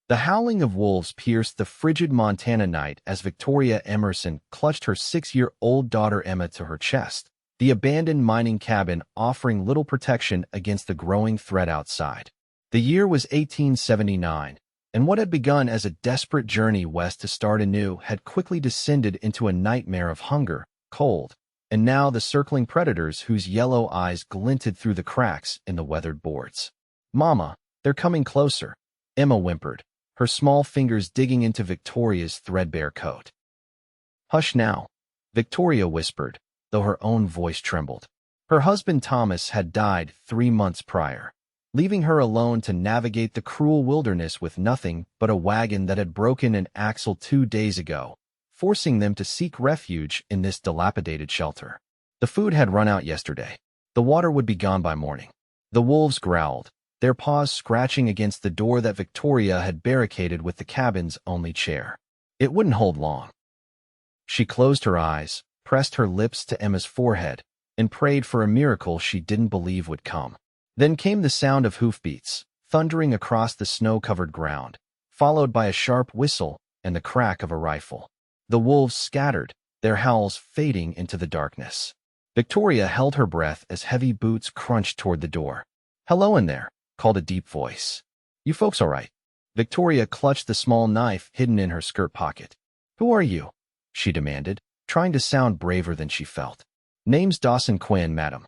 The howling of wolves pierced the frigid Montana night as Victoria Emmerson clutched her 6-year-old daughter Emma to her chest, the abandoned mining cabin offering little protection against the growing threat outside. The year was 1879, and what had begun as a desperate journey west to start anew had quickly descended into a nightmare of hunger, cold, and now the circling predators whose yellow eyes glinted through the cracks in the weathered boards. "Mama, they're coming closer," Emma whimpered, her small fingers digging into Victoria's threadbare coat. "Hush now," Victoria whispered, though her own voice trembled. Her husband Thomas had died 3 months prior, leaving her alone to navigate the cruel wilderness with nothing but a wagon that had broken an axle 2 days ago, forcing them to seek refuge in this dilapidated shelter. The food had run out yesterday. The water would be gone by morning. The wolves growled, their paws scratching against the door that Victoria had barricaded with the cabin's only chair. It wouldn't hold long. She closed her eyes, pressed her lips to Emma's forehead, and prayed for a miracle she didn't believe would come. Then came the sound of hoofbeats, thundering across the snow-covered ground, followed by a sharp whistle and the crack of a rifle. The wolves scattered, their howls fading into the darkness. Victoria held her breath as heavy boots crunched toward the door. "Hello in there," called a deep voice. "You folks all right?" Victoria clutched the small knife hidden in her skirt pocket. "Who are you?" she demanded, trying to sound braver than she felt. "Name's Dawson Quinn, madam.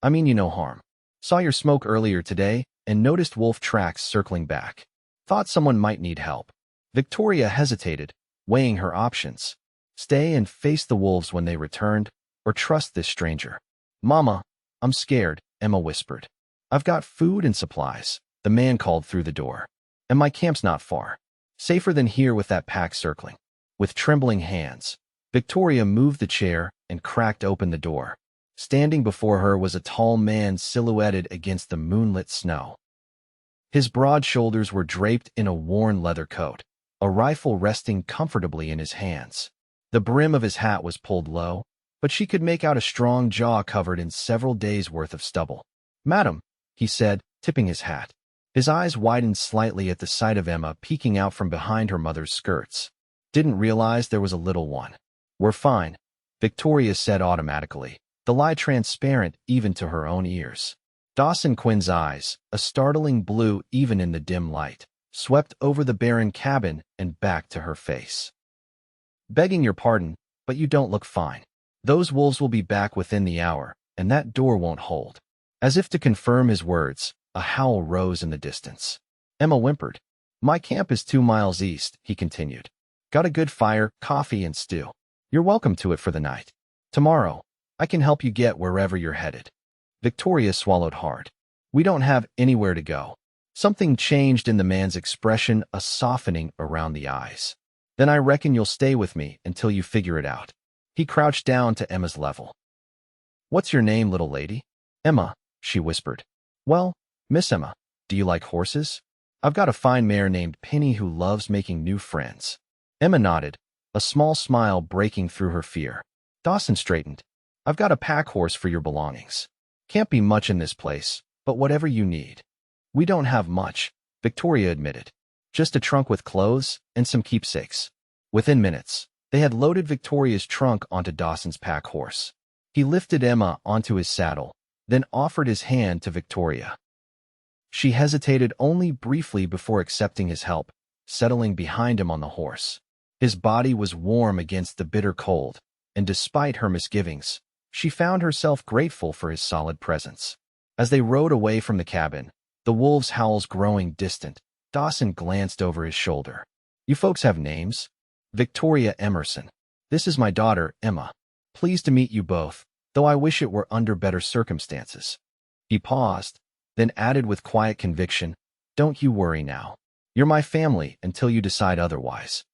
I mean you no harm. Saw your smoke earlier today and noticed wolf tracks circling back. Thought someone might need help." Victoria hesitated, weighing her options. Stay and face the wolves when they returned, or trust this stranger. "Mama, I'm scared," Emma whispered. "I've got food and supplies," the man called through the door. "And my camp's not far. Safer than here with that pack circling." With trembling hands, Victoria moved the chair and cracked open the door. Standing before her was a tall man silhouetted against the moonlit snow. His broad shoulders were draped in a worn leather coat, a rifle resting comfortably in his hands. The brim of his hat was pulled low, but she could make out a strong jaw covered in several days' worth of stubble. "Madam," he said, tipping his hat. His eyes widened slightly at the sight of Emma peeking out from behind her mother's skirts. "Didn't realize there was a little one." "We're fine," Victoria said automatically, the lie transparent even to her own ears. Dawson Quinn's eyes, a startling blue even in the dim light, swept over the barren cabin and back to her face. "Begging your pardon, but you don't look fine. Those wolves will be back within the hour, and that door won't hold." As if to confirm his words, a howl rose in the distance. Emma whimpered. "My camp is 2 miles east," he continued. "Got a good fire, coffee, and stew. You're welcome to it for the night. Tomorrow, I can help you get wherever you're headed." Victoria swallowed hard. "We don't have anywhere to go." Something changed in the man's expression, a softening around the eyes. "Then I reckon you'll stay with me until you figure it out." He crouched down to Emma's level. "What's your name, little lady?" "Emma," she whispered. "Well, Miss Emma, do you like horses? I've got a fine mare named Penny who loves making new friends." Emma nodded, a small smile breaking through her fear. Dawson straightened. "I've got a pack horse for your belongings. Can't be much in this place, but whatever you need." "We don't have much," Victoria admitted. "Just a trunk with clothes and some keepsakes." Within minutes, they had loaded Victoria's trunk onto Dawson's pack horse. He lifted Emma onto his saddle, then offered his hand to Victoria. She hesitated only briefly before accepting his help, settling behind him on the horse. His body was warm against the bitter cold, and despite her misgivings, she found herself grateful for his solid presence. As they rode away from the cabin, the wolves' howls growing distant, Dawson glanced over his shoulder. "You folks have names?" "Victoria Emmerson. This is my daughter, Emma. Pleased to meet you both, though I wish it were under better circumstances." He paused, then added with quiet conviction, "Don't you worry now. You're my family until you decide otherwise."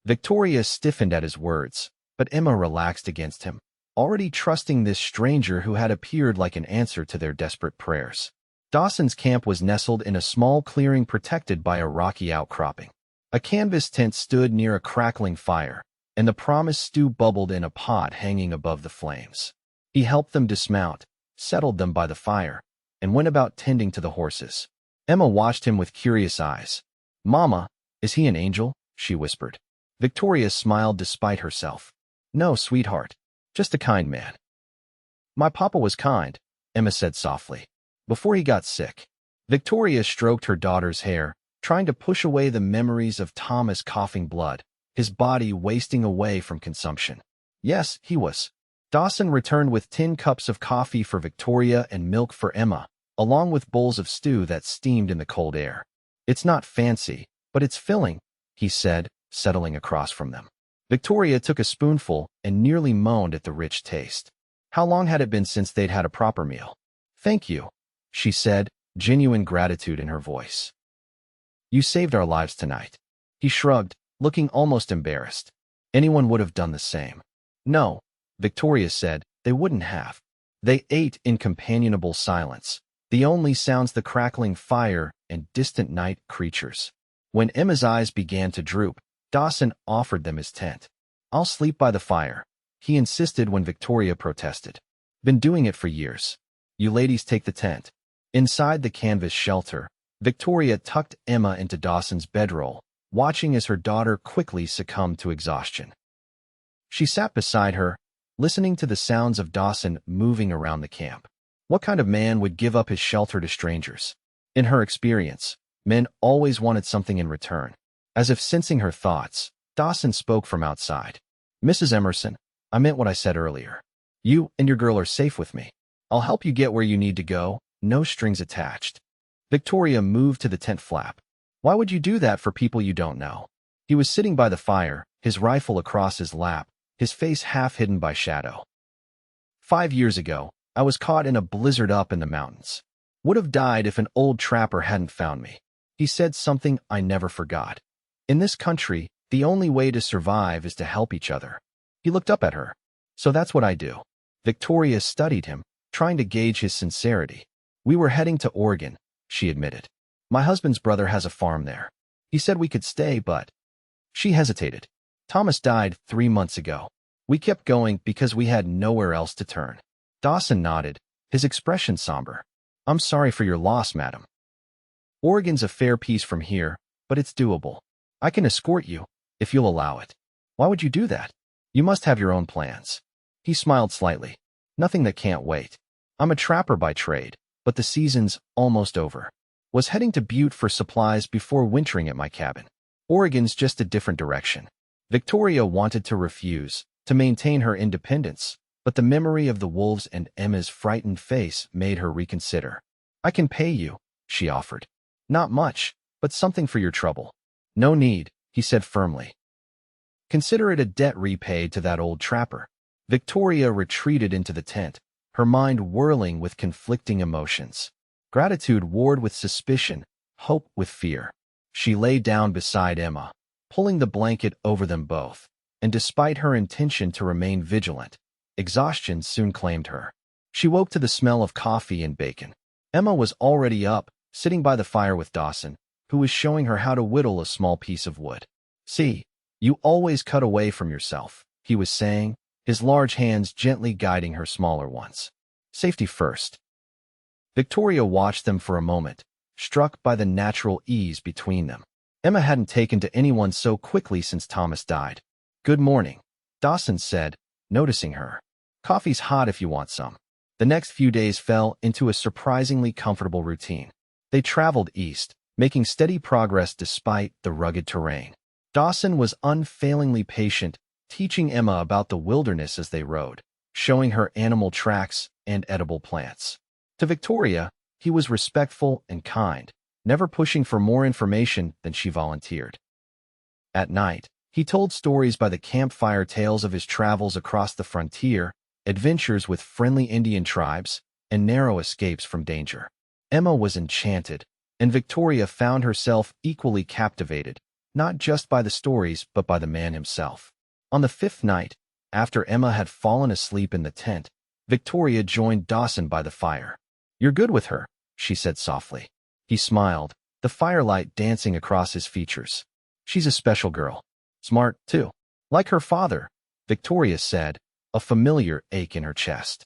Victoria stiffened at his words, but Emma relaxed against him, already trusting this stranger who had appeared like an answer to their desperate prayers. Dawson's camp was nestled in a small clearing protected by a rocky outcropping. A canvas tent stood near a crackling fire, and the promised stew bubbled in a pot hanging above the flames. He helped them dismount, settled them by the fire, and went about tending to the horses. Emma watched him with curious eyes. "Mama, is he an angel?" she whispered. Victoria smiled despite herself. "No, sweetheart. Just a kind man." "My papa was kind," Emma said softly, "before he got sick." Victoria stroked her daughter's hair, trying to push away the memories of Thomas coughing blood, his body wasting away from consumption. "Yes, he was." Dawson returned with 10 cups of coffee for Victoria and milk for Emma, along with bowls of stew that steamed in the cold air. "It's not fancy, but it's filling," he said, settling across from them. Victoria took a spoonful and nearly moaned at the rich taste. How long had it been since they'd had a proper meal? "Thank you," she said, genuine gratitude in her voice. "You saved our lives tonight." He shrugged, looking almost embarrassed. "Anyone would have done the same." "No," Victoria said, "they wouldn't have." They ate in companionable silence, the only sounds the crackling fire and distant night creatures. When Emma's eyes began to droop, Dawson offered them his tent. "I'll sleep by the fire," he insisted when Victoria protested. "Been doing it for years. You ladies take the tent." Inside the canvas shelter, Victoria tucked Emma into Dawson's bedroll, watching as her daughter quickly succumbed to exhaustion. She sat beside her, listening to the sounds of Dawson moving around the camp. What kind of man would give up his shelter to strangers? In her experience, men always wanted something in return. As if sensing her thoughts, Dawson spoke from outside. "Mrs. Emmerson, I meant what I said earlier. You and your girl are safe with me. I'll help you get where you need to go, no strings attached." Victoria moved to the tent flap. "Why would you do that for people you don't know?" He was sitting by the fire, his rifle across his lap, his face half hidden by shadow. 5 years ago, I was caught in a blizzard up in the mountains. Would have died if an old trapper hadn't found me. He said something I never forgot. In this country, the only way to survive is to help each other. He looked up at her. "So that's what I do." Victoria studied him, trying to gauge his sincerity. "We were heading to Oregon," she admitted. "My husband's brother has a farm there. He said we could stay, but—" She hesitated. "Thomas died 3 months ago. We kept going because we had nowhere else to turn." Dawson nodded, his expression somber. "I'm sorry for your loss, madam. Oregon's a fair piece from here, but it's doable. I can escort you, if you'll allow it." "Why would you do that? You must have your own plans." He smiled slightly. "Nothing that can't wait. I'm a trapper by trade, but the season's almost over. Was heading to Butte for supplies before wintering at my cabin. Oregon's just a different direction." Victoria wanted to refuse, to maintain her independence, but the memory of the wolves and Emma's frightened face made her reconsider. "I can pay you," she offered. "Not much, but something for your trouble." "No need," he said firmly. "Consider it a debt repaid to that old trapper." Victoria retreated into the tent, her mind whirling with conflicting emotions. Gratitude warred with suspicion, hope with fear. She lay down beside Emma, pulling the blanket over them both, and despite her intention to remain vigilant, exhaustion soon claimed her. She woke to the smell of coffee and bacon. Emma was already up, sitting by the fire with Dawson, who was showing her how to whittle a small piece of wood. "See, you always cut away from yourself," he was saying, his large hands gently guiding her smaller ones. "Safety first." Victoria watched them for a moment, struck by the natural ease between them. Emma hadn't taken to anyone so quickly since Thomas died. "Good morning," Dawson said, noticing her. "Coffee's hot if you want some." The next few days fell into a surprisingly comfortable routine. They traveled east, making steady progress despite the rugged terrain. Dawson was unfailingly patient, teaching Emma about the wilderness as they rode, showing her animal tracks and edible plants. To Victoria, he was respectful and kind, never pushing for more information than she volunteered. At night, he told stories by the campfire, tales of his travels across the frontier, adventures with friendly Indian tribes, and narrow escapes from danger. Emma was enchanted, and Victoria found herself equally captivated, not just by the stories but by the man himself. On the 5th night, after Emma had fallen asleep in the tent, Victoria joined Dawson by the fire. "You're good with her," she said softly. He smiled, the firelight dancing across his features. "She's a special girl. Smart, too. Like her father," Victoria said, a familiar ache in her chest.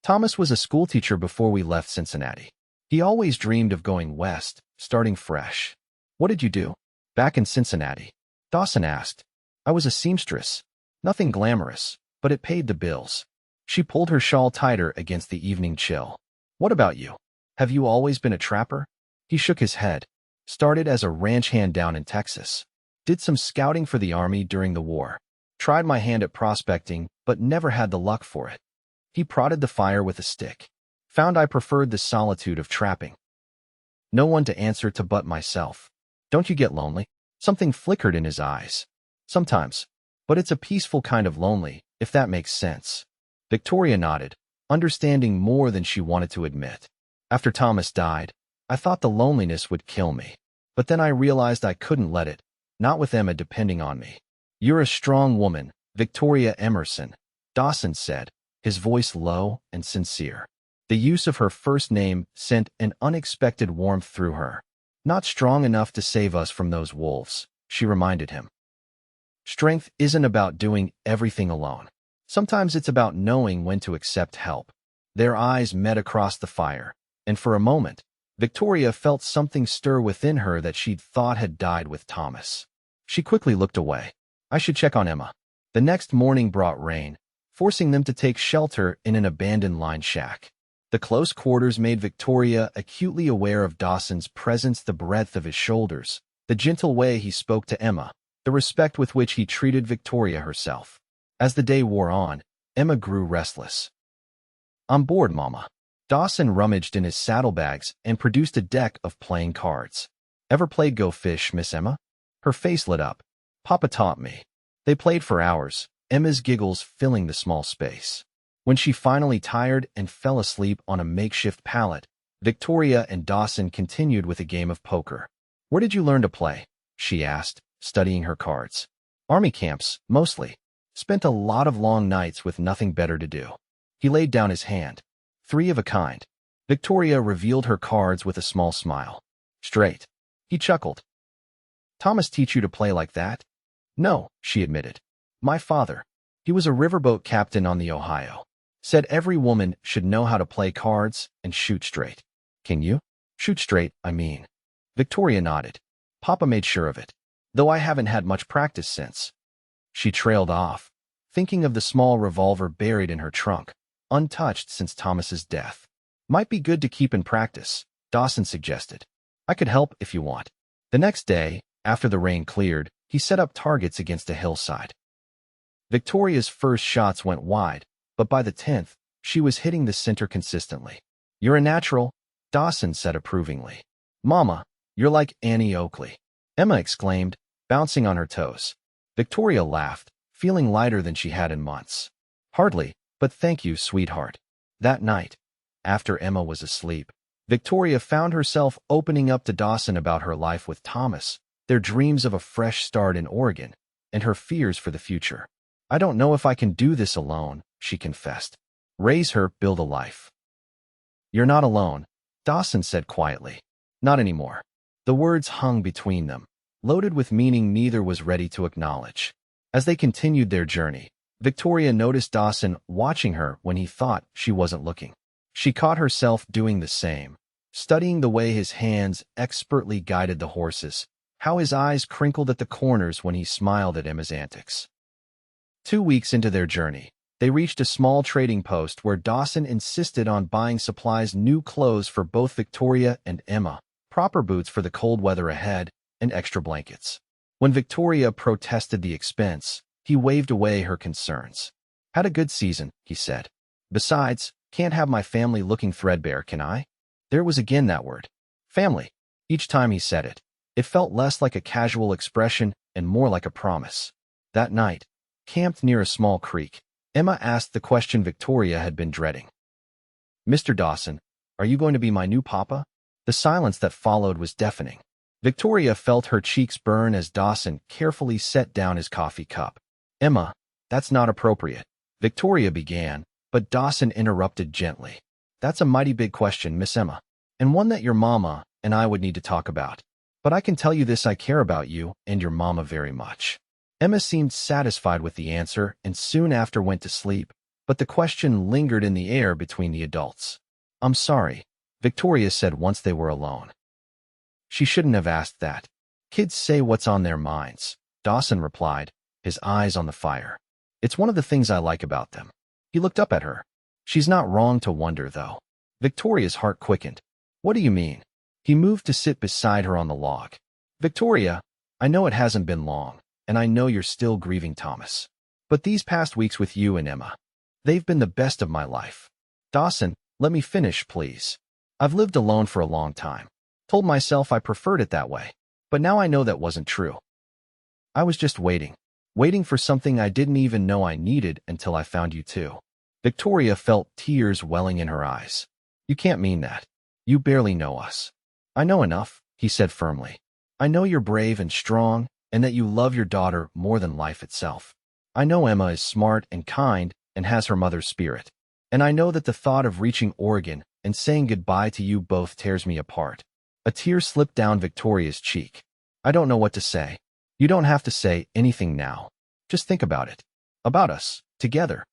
"Thomas was a schoolteacher before we left Cincinnati. He always dreamed of going west, starting fresh. What did you do? Back in Cincinnati, Dawson asked. I was a seamstress. Nothing glamorous, but it paid the bills. She pulled her shawl tighter against the evening chill. What about you? Have you always been a trapper? He shook his head. Started as a ranch hand down in Texas. Did some scouting for the army during the war. Tried my hand at prospecting, but never had the luck for it. He prodded the fire with a stick. Found I preferred the solitude of trapping. No one to answer to but myself. Don't you get lonely? Something flickered in his eyes. Sometimes. But it's a peaceful kind of lonely, if that makes sense. Victoria nodded, understanding more than she wanted to admit. After Thomas died, I thought the loneliness would kill me. But then I realized I couldn't let it, not with Emma depending on me. You're a strong woman, Victoria Emmerson, Dawson said, his voice low and sincere. The use of her first name sent an unexpected warmth through her. Not strong enough to save us from those wolves, she reminded him. Strength isn't about doing everything alone. Sometimes it's about knowing when to accept help. Their eyes met across the fire, and for a moment, Victoria felt something stir within her that she'd thought had died with Thomas. She quickly looked away. I should check on Emma. The next morning brought rain, forcing them to take shelter in an abandoned line shack. The close quarters made Victoria acutely aware of Dawson's presence, the breadth of his shoulders, the gentle way he spoke to Emma, the respect with which he treated Victoria herself. As the day wore on, Emma grew restless. I'm bored, Mama. Dawson rummaged in his saddlebags and produced a deck of playing cards. Ever played Go Fish, Miss Emma? Her face lit up. Papa taught me. They played for hours, Emma's giggles filling the small space. When she finally tired and fell asleep on a makeshift pallet, Victoria and Dawson continued with a game of poker. Where did you learn to play? She asked, studying her cards. Army camps, mostly. Spent a lot of long nights with nothing better to do. He laid down his hand. 3 of a kind. Victoria revealed her cards with a small smile. Straight. He chuckled. Thomas teach you to play like that? No, she admitted. My father. He was a riverboat captain on the Ohio. Said every woman should know how to play cards and shoot straight. Can you? Shoot straight, I mean. Victoria nodded. Papa made sure of it. Though I haven't had much practice since. She trailed off, thinking of the small revolver buried in her trunk, untouched since Thomas's death. Might be good to keep in practice, Dawson suggested. I could help if you want. The next day, after the rain cleared, he set up targets against a hillside. Victoria's first shots went wide, but by the 10th, she was hitting the center consistently. You're a natural, Dawson said approvingly. Mama, you're like Annie Oakley, Emma exclaimed, bouncing on her toes. Victoria laughed, feeling lighter than she had in months. Hardly, but thank you, sweetheart. That night, after Emma was asleep, Victoria found herself opening up to Dawson about her life with Thomas, their dreams of a fresh start in Oregon, and her fears for the future. I don't know if I can do this alone, she confessed. Raise her, build a life. You're not alone, Dawson said quietly. Not anymore. The words hung between them, loaded with meaning neither was ready to acknowledge. As they continued their journey, Victoria noticed Dawson watching her when he thought she wasn't looking. She caught herself doing the same, studying the way his hands expertly guided the horses, how his eyes crinkled at the corners when he smiled at Emma's antics. 2 weeks into their journey, they reached a small trading post where Dawson insisted on buying supplies, new clothes for both Victoria and Emma, proper boots for the cold weather ahead, and extra blankets. When Victoria protested the expense, he waved away her concerns. Had a good season, he said. Besides, can't have my family looking threadbare, can I? There was again that word. Family. Each time he said it, it felt less like a casual expression and more like a promise. That night, camped near a small creek, Emma asked the question Victoria had been dreading. Mr. Dawson, are you going to be my new papa? The silence that followed was deafening. Victoria felt her cheeks burn as Dawson carefully set down his coffee cup. Emma, that's not appropriate, Victoria began, but Dawson interrupted gently. That's a mighty big question, Miss Emma, and one that your mama and I would need to talk about. But I can tell you this, I care about you and your mama very much. Emma seemed satisfied with the answer and soon after went to sleep, but the question lingered in the air between the adults. I'm sorry, Victoria said once they were alone. She shouldn't have asked that. Kids say what's on their minds, Dawson replied, his eyes on the fire. It's one of the things I like about them. He looked up at her. She's not wrong to wonder, though. Victoria's heart quickened. What do you mean? He moved to sit beside her on the log. Victoria, I know it hasn't been long, and I know you're still grieving Thomas. But these past weeks with you and Emma, they've been the best of my life. Dawson, let me finish, please. I've lived alone for a long time. Told myself I preferred it that way. But now I know that wasn't true. I was just waiting for something I didn't even know I needed until I found you too. Victoria felt tears welling in her eyes. You can't mean that. You barely know us. I know enough, he said firmly. I know you're brave and strong, and that you love your daughter more than life itself. I know Emma is smart and kind and has her mother's spirit. And I know that the thought of reaching Oregon and saying goodbye to you both tears me apart. A tear slipped down Victoria's cheek. I don't know what to say. You don't have to say anything now. Just think about it. About us, together.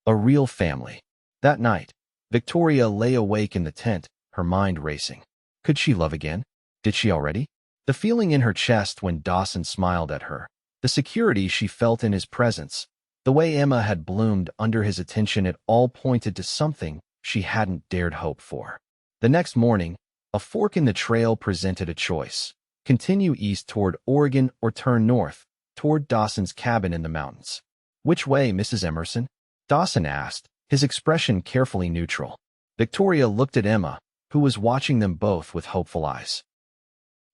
A real family. That night, Victoria lay awake in the tent, her mind racing. Could she love again? Did she already? The feeling in her chest when Dawson smiled at her, the security she felt in his presence, the way Emma had bloomed under his attention, it all pointed to something she hadn't dared hope for. The next morning, a fork in the trail presented a choice. Continue east toward Oregon or turn north, toward Dawson's cabin in the mountains. Which way, Mrs. Emmerson? Dawson asked, his expression carefully neutral. Victoria looked at Emma, who was watching them both with hopeful eyes.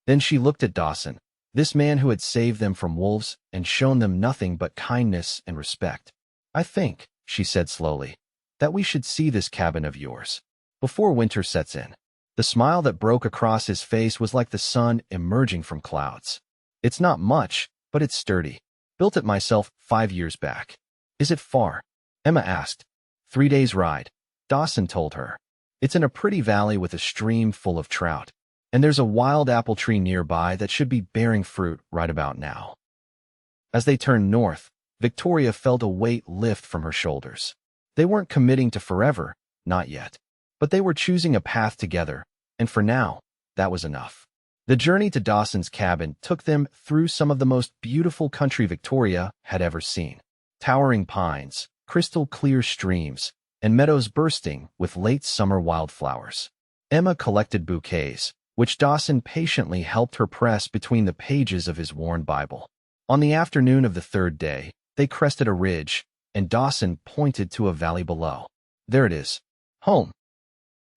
Then she looked at Dawson, this man who had saved them from wolves and shown them nothing but kindness and respect. I think, she said slowly, that we should see this cabin of yours before winter sets in. The smile that broke across his face was like the sun emerging from clouds. It's not much, but it's sturdy. Built it myself 5 years back. Is it far? Emma asked. 3 days' ride, Dawson told her. It's in a pretty valley with a stream full of trout. And there's a wild apple tree nearby that should be bearing fruit right about now. As they turned north, Victoria felt a weight lift from her shoulders. They weren't committing to forever, not yet. But they were choosing a path together, and for now, that was enough. The journey to Dawson's cabin took them through some of the most beautiful country Victoria had ever seen. Towering pines, crystal-clear streams, and meadows bursting with late summer wildflowers. Emma collected bouquets, which Dawson patiently helped her press between the pages of his worn Bible. On the afternoon of the third day, they crested a ridge, and Dawson pointed to a valley below. There it is. Home.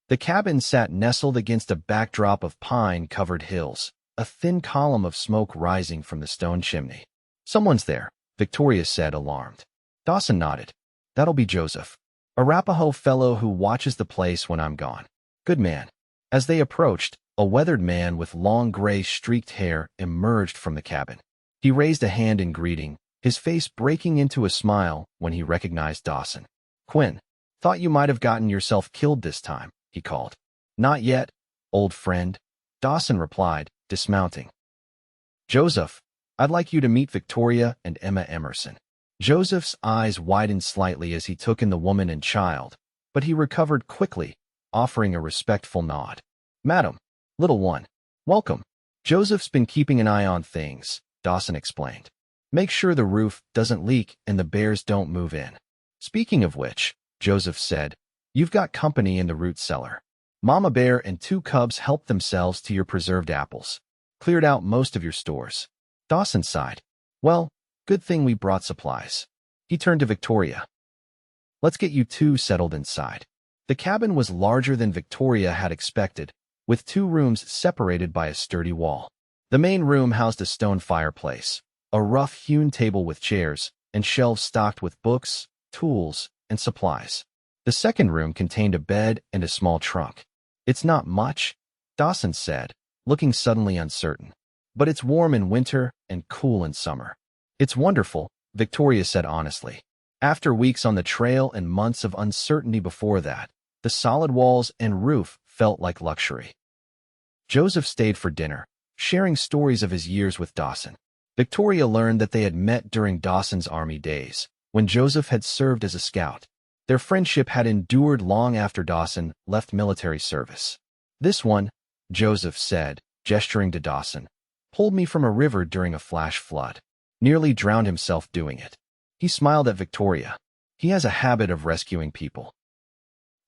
The cabin sat nestled against a backdrop of pine-covered hills, a thin column of smoke rising from the stone chimney. Someone's there, Victoria said, alarmed. Dawson nodded. That'll be Joseph, a Arapaho fellow who watches the place when I'm gone. Good man. As they approached, a weathered man with long gray streaked hair emerged from the cabin. He raised a hand in greeting, his face breaking into a smile when he recognized Dawson. Quinn, thought you might have gotten yourself killed this time, he called. Not yet, old friend, Dawson replied, dismounting. Joseph, I'd like you to meet Victoria and Emma Emmerson. Joseph's eyes widened slightly as he took in the woman and child, but he recovered quickly, offering a respectful nod. Madam, little one, welcome. Joseph's been keeping an eye on things, Dawson explained. Make sure the roof doesn't leak and the bears don't move in. Speaking of which, Joseph said, you've got company in the root cellar. Mama Bear and 2 cubs helped themselves to your preserved apples. Cleared out most of your stores. Dawson sighed. Well, good thing we brought supplies. He turned to Victoria. Let's get you 2 settled inside. The cabin was larger than Victoria had expected, with 2 rooms separated by a sturdy wall. The main room housed a stone fireplace, a rough-hewn table with chairs, and shelves stocked with books, tools, and supplies. The second room contained a bed and a small trunk. It's not much, Dawson said, looking suddenly uncertain. But it's warm in winter and cool in summer. It's wonderful, Victoria said honestly. After weeks on the trail and months of uncertainty before that, the solid walls and roof felt like luxury. Joseph stayed for dinner, sharing stories of his years with Dawson. Victoria learned that they had met during Dawson's Army days, when Joseph had served as a scout. Their friendship had endured long after Dawson left military service. This one, Joseph said, gesturing to Dawson, pulled me from a river during a flash flood. Nearly drowned himself doing it. He smiled at Victoria. He has a habit of rescuing people.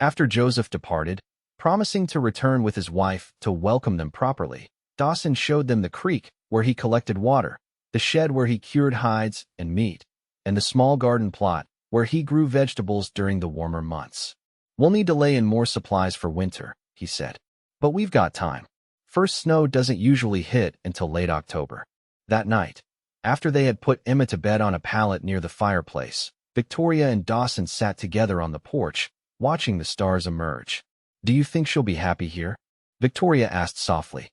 After Joseph departed, promising to return with his wife to welcome them properly, Dawson showed them the creek where he collected water, the shed where he cured hides and meat, and the small garden plot where he grew vegetables during the warmer months. "We'll need to lay in more supplies for winter," he said. "But we've got time. First snow doesn't usually hit until late October." That night, after they had put Emma to bed on a pallet near the fireplace, Victoria and Dawson sat together on the porch, watching the stars emerge. "Do you think she'll be happy here?" Victoria asked softly.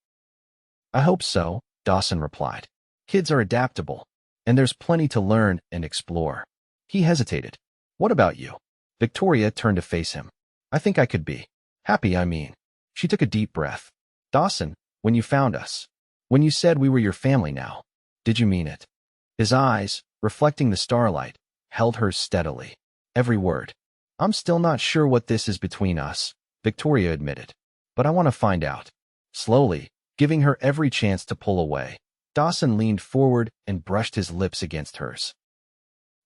"I hope so," Dawson replied. "Kids are adaptable, and there's plenty to learn and explore." He hesitated. "What about you?" Victoria turned to face him. "I think I could be. Happy, I mean." She took a deep breath. "Dawson, when you found us, when you said we were your family now, did you mean it?" His eyes, reflecting the starlight, held hers steadily. Every word. "I'm still not sure what this is between us," Victoria admitted. "But I want to find out." Slowly, giving her every chance to pull away, Dawson leaned forward and brushed his lips against hers.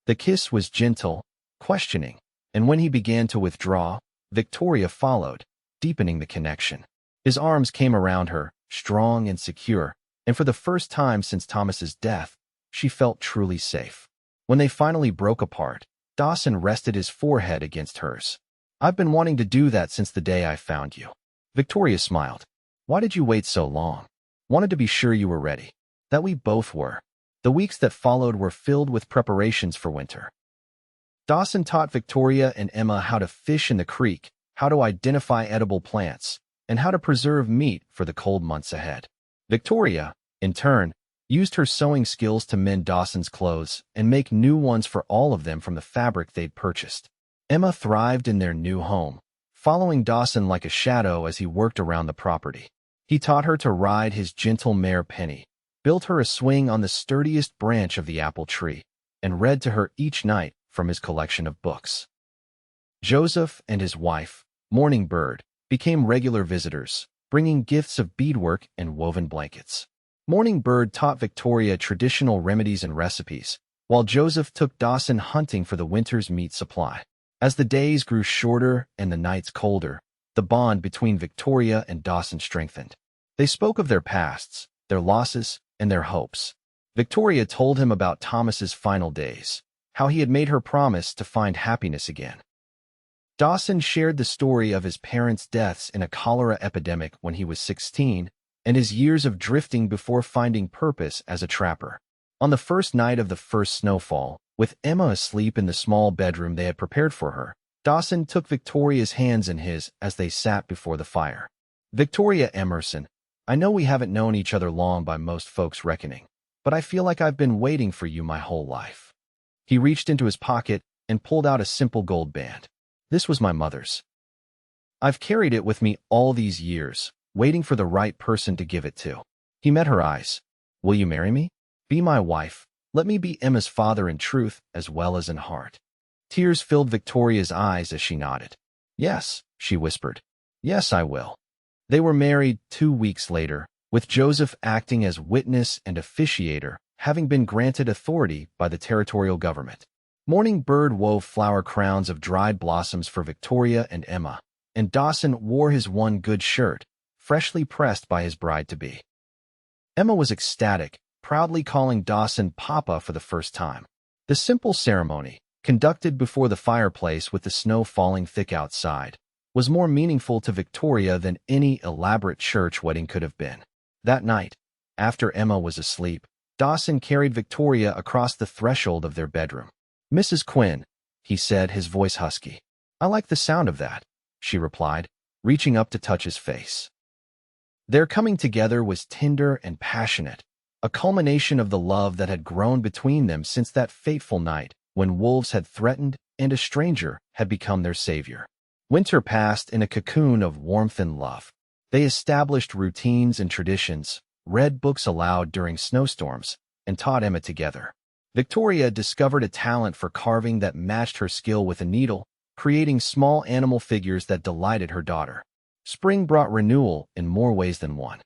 The kiss was gentle, questioning, and when he began to withdraw, Victoria followed, deepening the connection. His arms came around her, strong and secure, and for the first time since Thomas's death, she felt truly safe. When they finally broke apart, Dawson rested his forehead against hers. "I've been wanting to do that since the day I found you." Victoria smiled. "Why did you wait so long?" "Wanted to be sure you were ready." That we both were. The weeks that followed were filled with preparations for winter. Dawson taught Victoria and Emma how to fish in the creek, how to identify edible plants, and how to preserve meat for the cold months ahead. Victoria, in turn, used her sewing skills to mend Dawson's clothes and make new ones for all of them from the fabric they'd purchased. Emma thrived in their new home, following Dawson like a shadow as he worked around the property. He taught her to ride his gentle mare Penny, built her a swing on the sturdiest branch of the apple tree, and read to her each night from his collection of books. Joseph and his wife, Morning Bird, became regular visitors, bringing gifts of beadwork and woven blankets. Morning Bird taught Victoria traditional remedies and recipes, while Joseph took Dawson hunting for the winter's meat supply. As the days grew shorter and the nights colder, the bond between Victoria and Dawson strengthened. They spoke of their pasts, their losses, and their hopes. Victoria told him about Thomas's final days, how he had made her promise to find happiness again. Dawson shared the story of his parents' deaths in a cholera epidemic when he was 16, and his years of drifting before finding purpose as a trapper. On the first night of the first snowfall, with Emma asleep in the small bedroom they had prepared for her, Dawson took Victoria's hands in his as they sat before the fire. "Victoria Emmerson, I know we haven't known each other long by most folks' reckoning, but I feel like I've been waiting for you my whole life." He reached into his pocket and pulled out a simple gold band. "This was my mother's. I've carried it with me all these years, waiting for the right person to give it to." He met her eyes. "Will you marry me? Be my wife. Let me be Emma's father in truth as well as in heart." Tears filled Victoria's eyes as she nodded. "Yes," she whispered. "Yes, I will." They were married 2 weeks later, with Joseph acting as witness and officiator, having been granted authority by the territorial government. Morning Bird wove flower crowns of dried blossoms for Victoria and Emma, and Dawson wore his one good shirt, freshly pressed by his bride-to-be. Emma was ecstatic, proudly calling Dawson Papa for the first time. The simple ceremony, conducted before the fireplace with the snow falling thick outside, was more meaningful to Victoria than any elaborate church wedding could have been. That night, after Emma was asleep, Dawson carried Victoria across the threshold of their bedroom. "Mrs. Quinn," he said, his voice husky. "I like the sound of that," she replied, reaching up to touch his face. Their coming together was tender and passionate, a culmination of the love that had grown between them since that fateful night when wolves had threatened and a stranger had become their savior. Winter passed in a cocoon of warmth and love. They established routines and traditions, read books aloud during snowstorms, and taught Emma together. Victoria discovered a talent for carving that matched her skill with a needle, creating small animal figures that delighted her daughter. Spring brought renewal in more ways than one.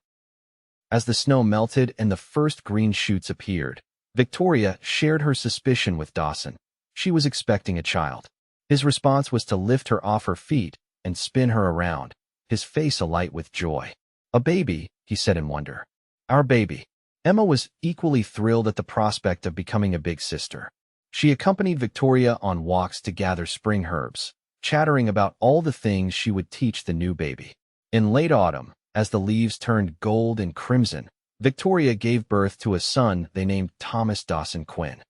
As the snow melted and the first green shoots appeared, Victoria shared her suspicion with Dawson. She was expecting a child. His response was to lift her off her feet and spin her around, his face alight with joy. "A baby," he said in wonder. "Our baby." Emma was equally thrilled at the prospect of becoming a big sister. She accompanied Victoria on walks to gather spring herbs, chattering about all the things she would teach the new baby. In late autumn, as the leaves turned gold and crimson, Victoria gave birth to a son they named Thomas Dawson Quinn.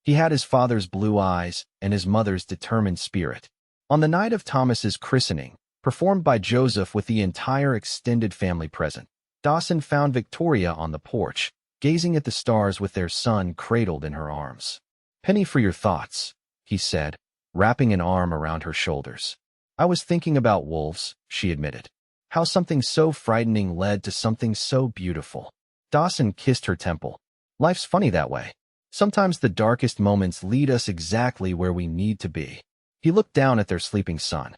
He had his father's blue eyes and his mother's determined spirit. On the night of Thomas's christening, performed by Joseph with the entire extended family present, Dawson found Victoria on the porch, gazing at the stars with their son cradled in her arms. "Penny for your thoughts," he said, wrapping an arm around her shoulders. "I was thinking about wolves," she admitted. "How something so frightening led to something so beautiful." Dawson kissed her temple. "Life's funny that way. Sometimes the darkest moments lead us exactly where we need to be." He looked down at their sleeping son.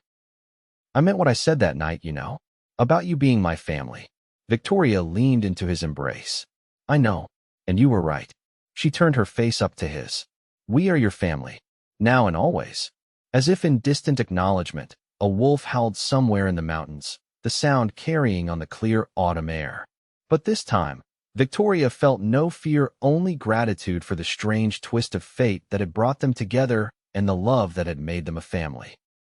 "I meant what I said that night, you know, about you being my family." Victoria leaned into his embrace. "I know, and you were right." She turned her face up to his. "We are your family, now and always." As if in distant acknowledgement, a wolf howled somewhere in the mountains, the sound carrying on the clear autumn air. But this time, Victoria felt no fear, only gratitude for the strange twist of fate that had brought them together and the love that had made them a family.